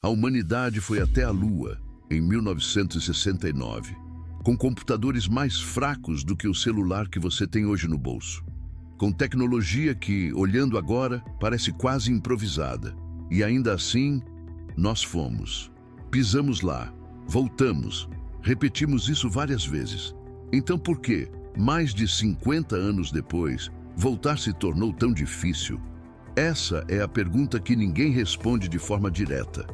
A humanidade foi até a Lua em 1969, com computadores mais fracos do que o celular que você tem hoje no bolso. Com tecnologia que, olhando agora, parece quase improvisada. E ainda assim, nós fomos. Pisamos lá, voltamos, repetimos isso várias vezes. Então por que, mais de 50 anos depois, voltar se tornou tão difícil? Essa é a pergunta que ninguém responde de forma direta.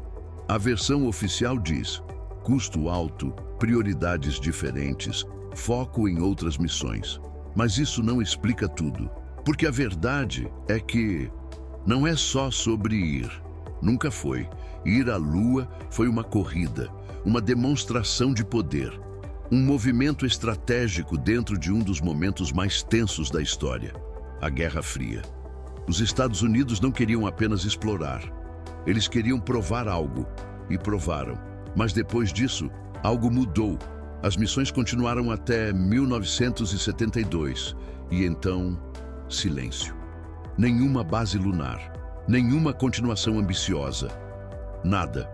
A versão oficial diz: custo alto, prioridades diferentes, foco em outras missões. Mas isso não explica tudo, porque a verdade é que não é só sobre ir. Nunca foi. Ir à Lua foi uma corrida, uma demonstração de poder, um movimento estratégico dentro de um dos momentos mais tensos da história, a Guerra Fria. Os Estados Unidos não queriam apenas explorar, eles queriam provar algo, e provaram. Mas depois disso, algo mudou. As missões continuaram até 1972, e então, silêncio. Nenhuma base lunar, nenhuma continuação ambiciosa. Nada.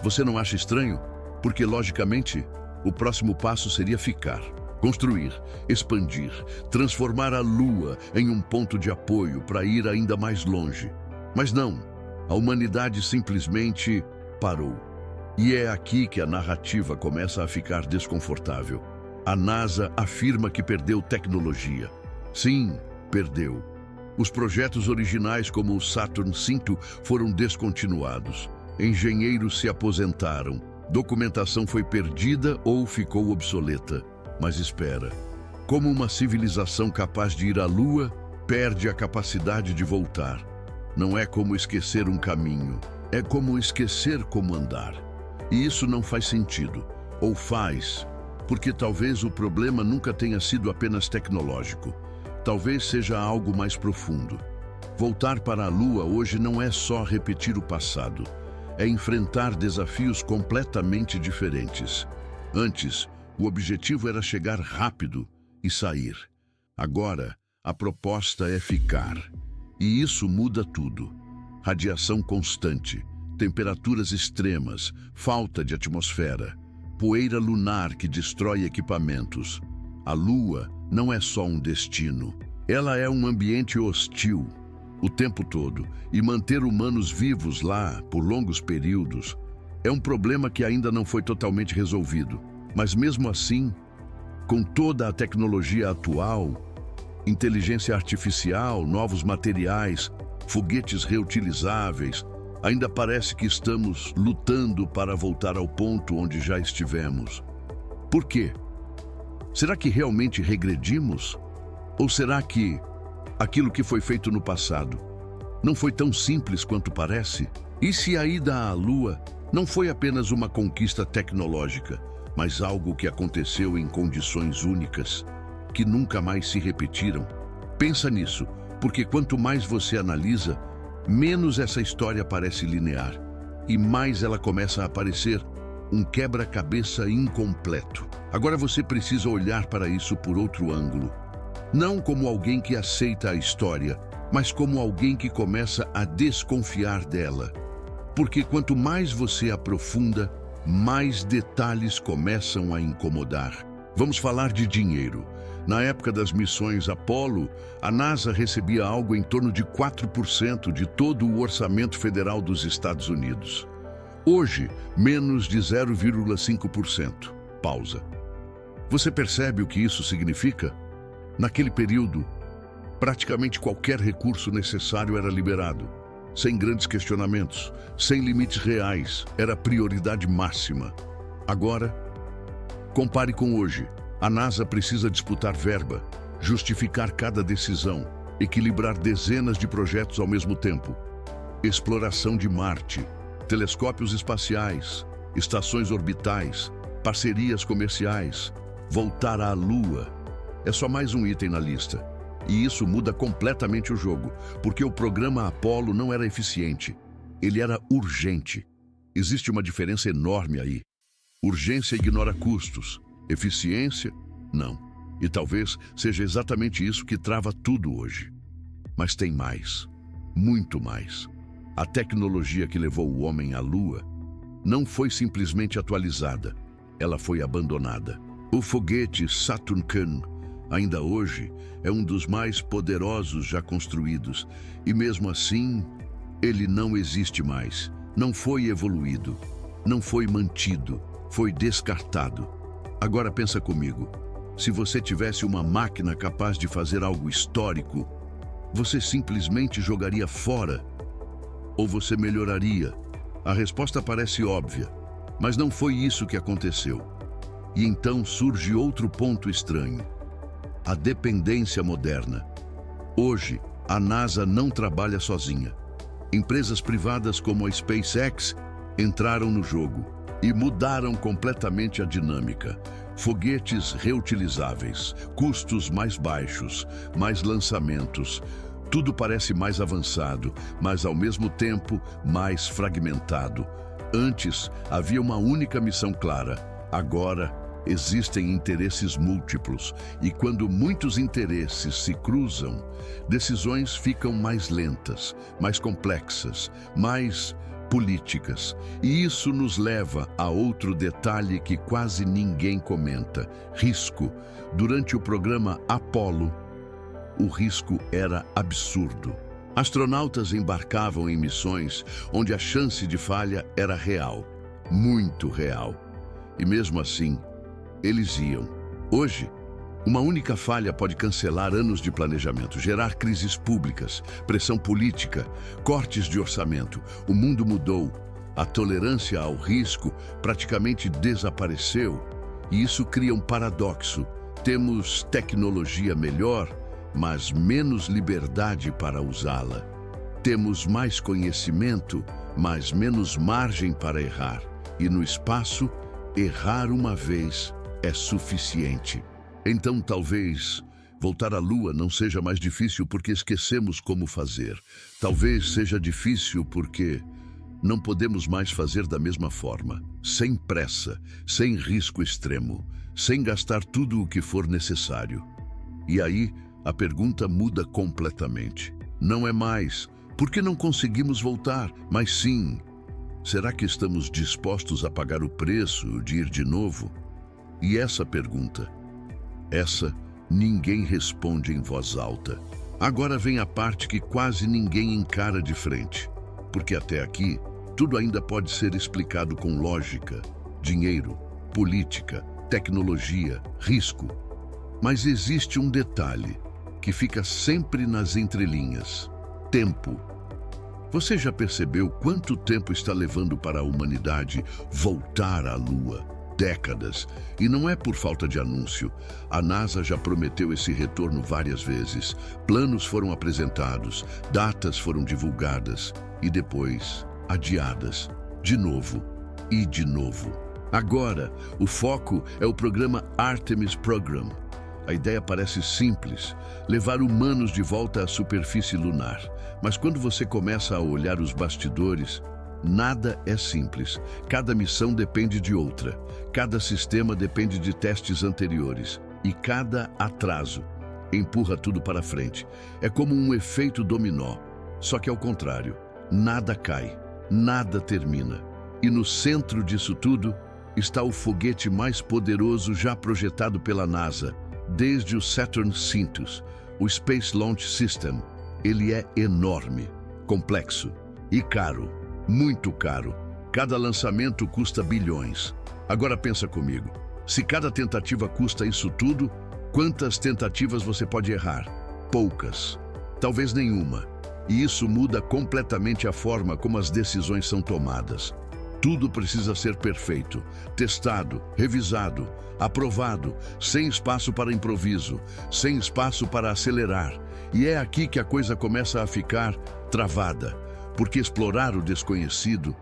Você não acha estranho? Porque, logicamente, o próximo passo seria ficar, construir, expandir, transformar a Lua em um ponto de apoio para ir ainda mais longe. Mas não, a humanidade simplesmente parou. E é aqui que a narrativa começa a ficar desconfortável. A NASA afirma que perdeu tecnologia. Sim, perdeu. Os projetos originais, como o Saturn V, foram descontinuados. Engenheiros se aposentaram. Documentação foi perdida ou ficou obsoleta. Mas espera. Como uma civilização capaz de ir à Lua perde a capacidade de voltar? Não é como esquecer um caminho. É como esquecer como andar. E isso não faz sentido. Ou faz, porque talvez o problema nunca tenha sido apenas tecnológico. Talvez seja algo mais profundo. Voltar para a Lua hoje não é só repetir o passado. É enfrentar desafios completamente diferentes. Antes, o objetivo era chegar rápido e sair. Agora, a proposta é ficar. E isso muda tudo. Radiação constante, temperaturas extremas, falta de atmosfera, poeira lunar que destrói equipamentos. A Lua não é só um destino. Ela é um ambiente hostil o tempo todo, e manter humanos vivos lá por longos períodos é um problema que ainda não foi totalmente resolvido. Mas mesmo assim, com toda a tecnologia atual, inteligência artificial, novos materiais, foguetes reutilizáveis, ainda parece que estamos lutando para voltar ao ponto onde já estivemos. Por quê? Será que realmente regredimos? Ou será que aquilo que foi feito no passado não foi tão simples quanto parece? E se a ida à Lua não foi apenas uma conquista tecnológica, mas algo que aconteceu em condições únicas, que nunca mais se repetiram? Pensa nisso, porque quanto mais você analisa, menos essa história parece linear, e mais ela começa a parecer um quebra-cabeça incompleto. Agora você precisa olhar para isso por outro ângulo. Não como alguém que aceita a história, mas como alguém que começa a desconfiar dela. Porque quanto mais você aprofunda, mais detalhes começam a incomodar. Vamos falar de dinheiro. Na época das missões Apollo, a NASA recebia algo em torno de 4% de todo o orçamento federal dos Estados Unidos. Hoje, menos de 0,5%. Pausa. Você percebe o que isso significa? Naquele período, praticamente qualquer recurso necessário era liberado, sem grandes questionamentos, sem limites reais, era prioridade máxima. Agora, compare com hoje. A NASA precisa disputar verba, justificar cada decisão, equilibrar dezenas de projetos ao mesmo tempo. Exploração de Marte, telescópios espaciais, estações orbitais, parcerias comerciais, voltar à Lua. É só mais um item na lista. E isso muda completamente o jogo, porque o programa Apollo não era eficiente, ele era urgente. Existe uma diferença enorme aí. Urgência ignora custos. Eficiência? Não. E talvez seja exatamente isso que trava tudo hoje. Mas tem mais. Muito mais. A tecnologia que levou o homem à Lua não foi simplesmente atualizada, ela foi abandonada. O foguete Saturn V, ainda hoje, é um dos mais poderosos já construídos, e mesmo assim, ele não existe mais, não foi evoluído, não foi mantido, foi descartado. Agora pensa comigo, se você tivesse uma máquina capaz de fazer algo histórico, você simplesmente jogaria fora? Ou você melhoraria? A resposta parece óbvia, mas não foi isso que aconteceu. E então surge outro ponto estranho: a dependência moderna. Hoje, a NASA não trabalha sozinha. Empresas privadas como a SpaceX entraram no jogo e mudaram completamente a dinâmica. Foguetes reutilizáveis, custos mais baixos, mais lançamentos. Tudo parece mais avançado, mas ao mesmo tempo mais fragmentado. Antes, havia uma única missão clara. Agora, existem interesses múltiplos. E quando muitos interesses se cruzam, decisões ficam mais lentas, mais complexas, mais políticas. E isso nos leva a outro detalhe que quase ninguém comenta: risco. Durante o programa Apollo, o risco era absurdo. Astronautas embarcavam em missões onde a chance de falha era real, muito real. E mesmo assim, eles iam. Hoje, uma única falha pode cancelar anos de planejamento, gerar crises públicas, pressão política, cortes de orçamento. O mundo mudou. A tolerância ao risco praticamente desapareceu. E isso cria um paradoxo. Temos tecnologia melhor, mas menos liberdade para usá-la. Temos mais conhecimento, mas menos margem para errar. E no espaço, errar uma vez é suficiente. Então, talvez, voltar à Lua não seja mais difícil porque esquecemos como fazer. Talvez seja difícil porque não podemos mais fazer da mesma forma, sem pressa, sem risco extremo, sem gastar tudo o que for necessário. E aí, a pergunta muda completamente. Não é mais, por que não conseguimos voltar? Mas sim, será que estamos dispostos a pagar o preço de ir de novo? E essa pergunta, ninguém responde em voz alta. Agora vem a parte que quase ninguém encara de frente, porque até aqui, tudo ainda pode ser explicado com lógica, dinheiro, política, tecnologia, risco. Mas existe um detalhe que fica sempre nas entrelinhas: tempo. Você já percebeu quanto tempo está levando para a humanidade voltar à Lua? Décadas. E não é por falta de anúncio. A NASA já prometeu esse retorno várias vezes. Planos foram apresentados, datas foram divulgadas e depois adiadas. De novo e de novo. Agora, o foco é o programa Artemis Program. A ideia parece simples: levar humanos de volta à superfície lunar. Mas quando você começa a olhar os bastidores, nada é simples. Cada missão depende de outra. Cada sistema depende de testes anteriores. E cada atraso empurra tudo para frente. É como um efeito dominó. Só que ao contrário, nada cai, nada termina. E no centro disso tudo está o foguete mais poderoso já projetado pela NASA, desde o Saturn V, o Space Launch System. Ele é enorme, complexo e caro, muito caro. Cada lançamento custa bilhões. Agora pensa comigo, se cada tentativa custa isso tudo, quantas tentativas você pode errar? Poucas, talvez nenhuma. E isso muda completamente a forma como as decisões são tomadas. Tudo precisa ser perfeito, testado, revisado, aprovado, sem espaço para improviso, sem espaço para acelerar. E é aqui que a coisa começa a ficar travada, porque explorar o desconhecido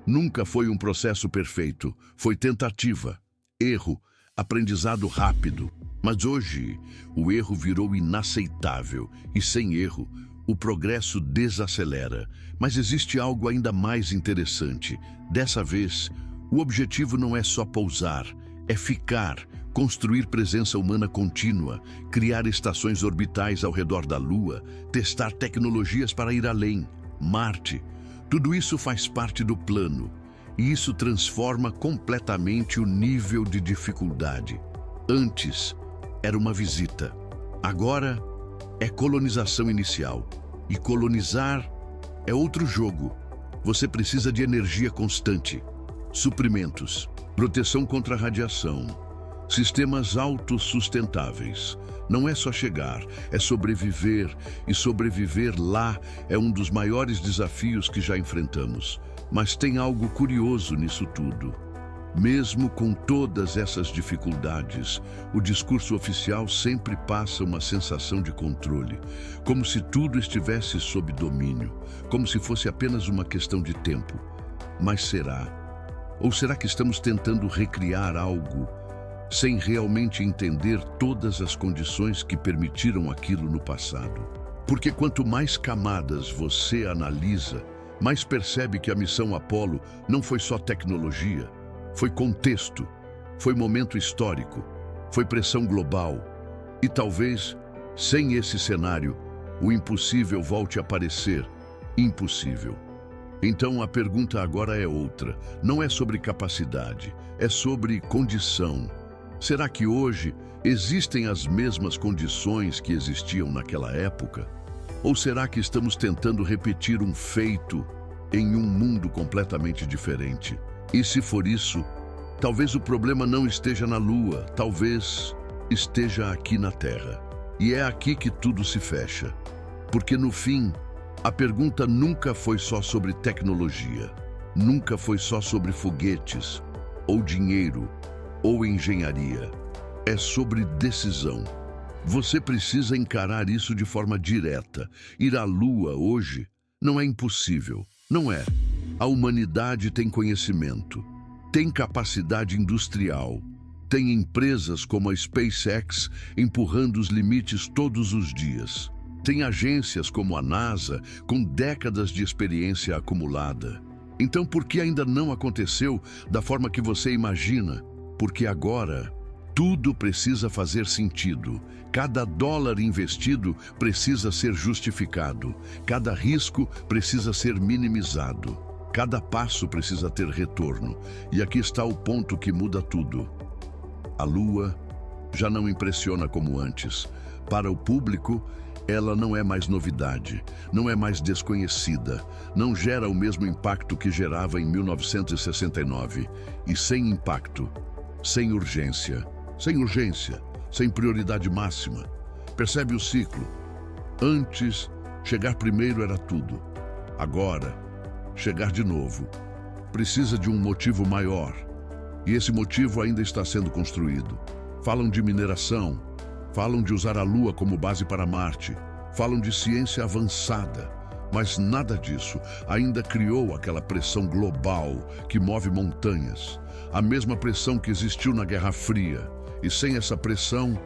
nunca foi um processo perfeito. Foi tentativa, erro, aprendizado rápido. Mas hoje, o erro virou inaceitável e sem erro, o progresso desacelera. Mas existe algo ainda mais interessante. Dessa vez, o objetivo não é só pousar, é ficar, construir presença humana contínua, criar estações orbitais ao redor da Lua, testar tecnologias para ir além, Marte. Tudo isso faz parte do plano. E isso transforma completamente o nível de dificuldade. Antes, era uma visita. Agora, é colonização inicial. E colonizar é outro jogo. Você precisa de energia constante, suprimentos, proteção contra a radiação, sistemas autossustentáveis. Não é só chegar, é sobreviver. E sobreviver lá é um dos maiores desafios que já enfrentamos. Mas tem algo curioso nisso tudo. Mesmo com todas essas dificuldades, o discurso oficial sempre passa uma sensação de controle, como se tudo estivesse sob domínio, como se fosse apenas uma questão de tempo. Mas será? Ou será que estamos tentando recriar algo sem realmente entender todas as condições que permitiram aquilo no passado? Porque quanto mais camadas você analisa, mais percebe que a missão Apollo não foi só tecnologia, foi contexto, foi momento histórico, foi pressão global. E talvez, sem esse cenário, o impossível volte a parecer impossível. Então a pergunta agora é outra. Não é sobre capacidade, é sobre condição. Será que hoje existem as mesmas condições que existiam naquela época? Ou será que estamos tentando repetir um feito em um mundo completamente diferente? E se for isso, talvez o problema não esteja na Lua, talvez esteja aqui na Terra. E é aqui que tudo se fecha. Porque no fim, a pergunta nunca foi só sobre tecnologia, nunca foi só sobre foguetes, ou dinheiro, ou engenharia. É sobre decisão. Você precisa encarar isso de forma direta. Ir à Lua hoje não é impossível, não é. A humanidade tem conhecimento, tem capacidade industrial, tem empresas como a SpaceX empurrando os limites todos os dias. Tem agências como a NASA com décadas de experiência acumulada. Então, por que ainda não aconteceu da forma que você imagina? Porque agora tudo precisa fazer sentido. Cada dólar investido precisa ser justificado. Cada risco precisa ser minimizado. Cada passo precisa ter retorno. E aqui está o ponto que muda tudo. A Lua já não impressiona como antes. Para o público, ela não é mais novidade, não é mais desconhecida, não gera o mesmo impacto que gerava em 1969. E sem impacto, sem urgência, sem prioridade máxima. Percebe o ciclo? Antes, chegar primeiro era tudo. Agora, chegar de novo. Precisa de um motivo maior. E esse motivo ainda está sendo construído. Falam de mineração, falam de usar a Lua como base para Marte, falam de ciência avançada, mas nada disso ainda criou aquela pressão global que move montanhas, a mesma pressão que existiu na Guerra Fria. E sem essa pressão,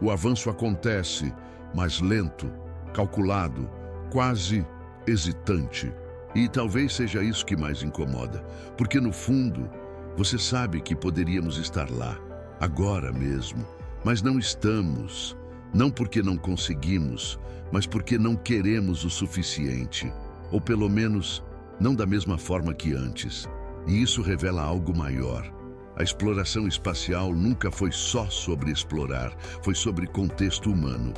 o avanço acontece, mas lento, calculado, quase hesitante. E talvez seja isso que mais incomoda, porque no fundo, você sabe que poderíamos estar lá, agora mesmo, mas não estamos. Não porque não conseguimos, mas porque não queremos o suficiente. Ou pelo menos, não da mesma forma que antes. E isso revela algo maior. A exploração espacial nunca foi só sobre explorar, foi sobre contexto humano.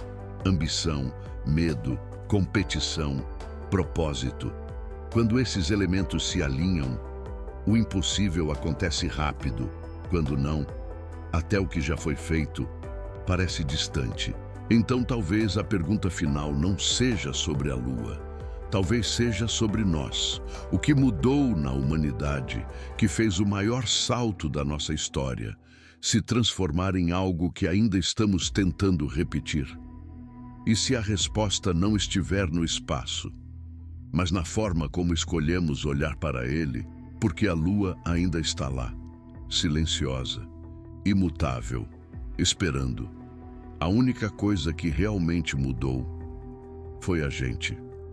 Ambição, medo, competição, propósito. Quando esses elementos se alinham, o impossível acontece rápido. Quando não, até o que já foi feito parece distante. Então talvez a pergunta final não seja sobre a Lua. Talvez seja sobre nós. O que mudou na humanidade, que fez o maior salto da nossa história, se transformar em algo que ainda estamos tentando repetir? E se a resposta não estiver no espaço, mas na forma como escolhemos olhar para ele, porque a Lua ainda está lá, silenciosa, imutável, esperando. A única coisa que realmente mudou foi a gente.